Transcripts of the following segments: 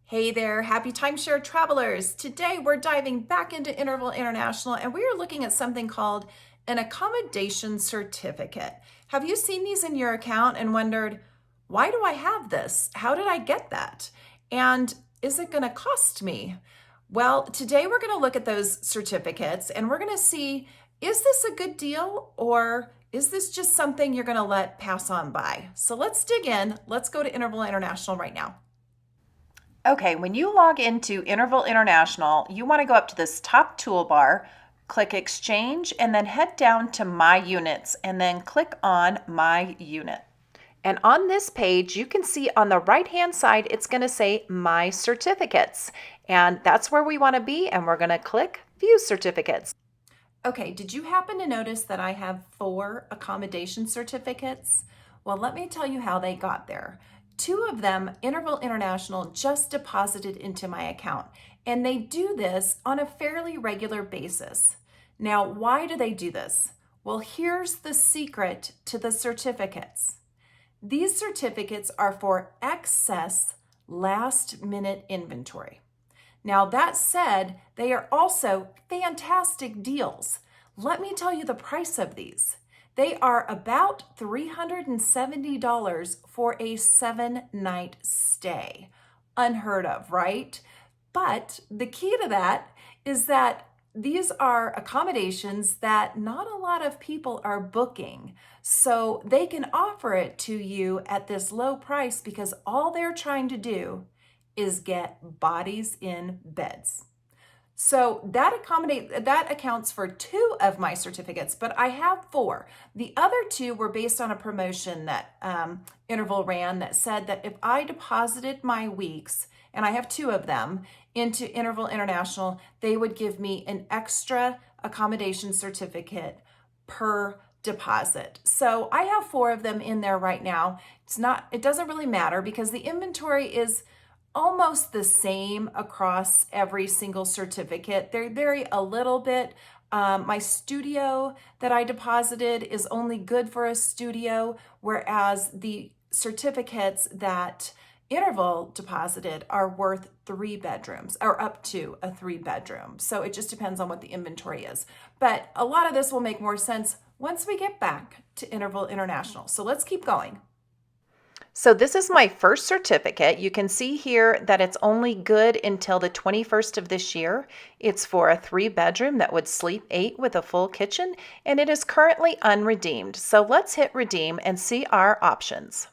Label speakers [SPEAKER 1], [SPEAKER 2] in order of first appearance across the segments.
[SPEAKER 1] Hey there, Happy Timeshare Travelers. Today we're diving back into Interval International and we are looking at something called an accommodation certificate. Have you seen these in your account and wondered, why do I have this? How did I get that? And is it going to cost me? Well, today we're going to look at those certificates and we're going to see, is this a good deal or is this just something you're going to let pass on by? So let's dig in. Let's go to Interval International right now. Okay, when you log into Interval International, you want to go up to this top toolbar, click Exchange, and then head down to My Units, and then click on My Unit. And on this page, you can see on the right-hand side, it's going to say My Certificates. And that's where we want to be, and we're going to click View Certificates. Okay, did you happen to notice that I have 4 accommodation certificates? Well, let me tell you how they got there. 2 of them, Interval International just deposited into my account, and they do this on a fairly regular basis. Now, why do they do this? Well, here's the secret to the certificates. These certificates are for excess last-minute inventory. Now, that said, they are also fantastic deals. Let me tell you the price of these. They are about $370 for a 7-night stay. Unheard of, right? But the key to that is that these are accommodations that not a lot of people are booking. So they can offer it to you at this low price because all they're trying to do is get bodies in beds. So that accounts for 2 of my certificates, but I have 4. The other 2 were based on a promotion that Interval ran that said that if I deposited my weeks, and I have 2 of them, into Interval International, they would give me an extra accommodation certificate per deposit. So I have 4 of them in there right now. It doesn't really matter because the inventory is almost the same across every single certificate. They vary a little bit. My studio that I deposited is only good for a studio, whereas the certificates that Interval deposited are worth 3 bedrooms or up to a 3-bedroom. So it just depends on what the inventory is. But a lot of this will make more sense once we get back to Interval International. So let's keep going. So this is my first certificate. You can see here that it's only good until the 21st of this year. It's for a 3-bedroom that would sleep 8 with a full kitchen, and it is currently unredeemed. So let's hit redeem and see our options.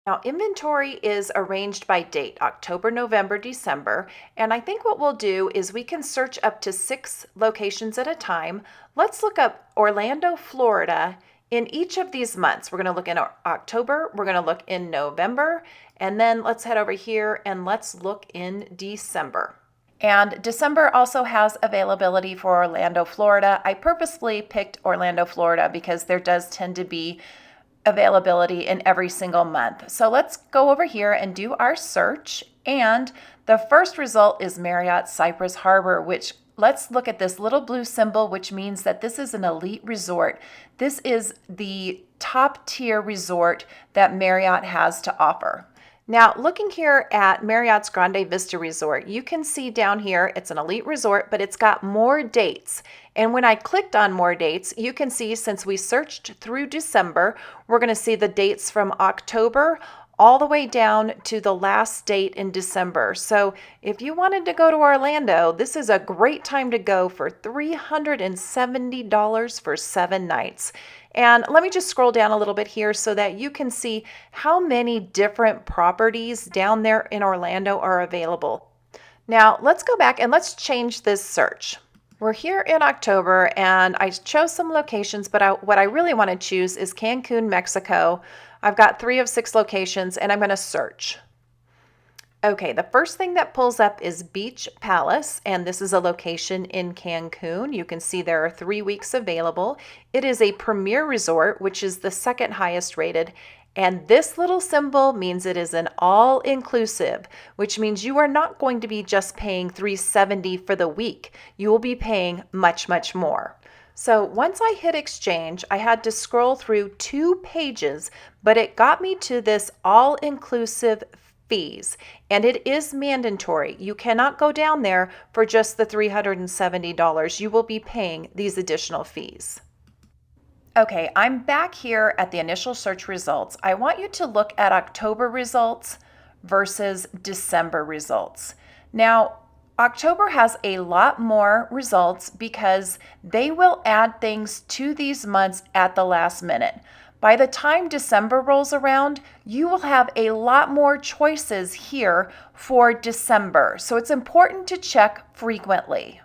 [SPEAKER 1] Now, inventory is arranged by date, October, November, December, and I think what we'll do is we can search up to 6 locations at a time. Let's look up Orlando, Florida. In each of these months, we're going to look in October, we're going to look in November, and then let's head over here and let's look in December. And December also has availability for Orlando, Florida. I purposely picked Orlando, Florida because there does tend to be availability in every single month. So let's go over here and do our search. And the first result is Marriott Cypress Harbor, which let's look at this little blue symbol, which means that this is an elite resort. This is the top tier resort that Marriott has to offer. Now, looking here at Marriott's Grande Vista Resort, you can see down here, it's an elite resort, but it's got more dates. And when I clicked on more dates, you can see since we searched through December, we're going to see the dates from October all the way down to the last date in December. So if you wanted to go to Orlando, this is a great time to go for $370 for 7 nights. And let me just scroll down a little bit here so that you can see how many different properties down there in Orlando are available. Now let's go back and let's change this search. We're here in October and I chose some locations, but what I really want to choose is Cancun, Mexico. I've got 3 of 6 locations and I'm going to search. Okay, the first thing that pulls up is Beach Palace, and this is a location in Cancun. You can see there are 3 weeks available. It is a premier resort, which is the 2nd highest rated, and this little symbol means it is an all-inclusive, which means you are not going to be just paying $370 for the week. You will be paying much, much more. So once I hit exchange, I had to scroll through 2 pages, but it got me to this all-inclusive fees, and it is mandatory. You cannot go down there for just the $370. You will be paying these additional fees. Okay, I'm back here at the initial search results. I want you to look at October results versus December results. Now, October has a lot more results because they will add things to these months at the last minute. By the time December rolls around, you will have a lot more choices here for December. So it's important to check frequently.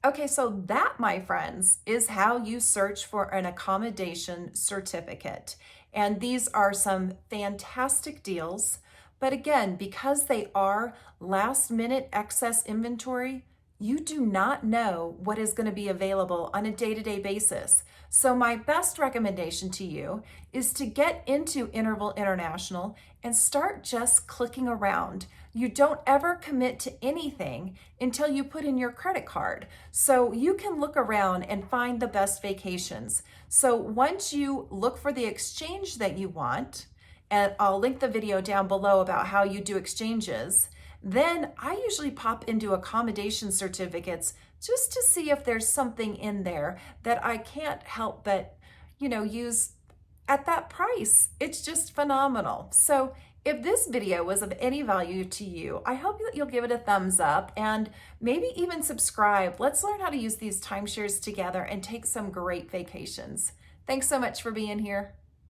[SPEAKER 1] Okay, so that, my friends, is how you search for an accommodation certificate. And these are some fantastic deals. But again, because they are last minute excess inventory, you do not know what is going to be available on a day-to-day basis. So my best recommendation to you is to get into Interval International and start just clicking around. You don't ever commit to anything until you put in your credit card. So you can look around and find the best vacations. So once you look for the exchange that you want, and I'll link the video down below about how you do exchanges, then I usually pop into accommodation certificates just to see if there's something in there that I can't help but, use at that price. It's just phenomenal. So if this video was of any value to you, I hope that you'll give it a thumbs up and maybe even subscribe. Let's learn how to use these timeshares together and take some great vacations. Thanks so much for being here.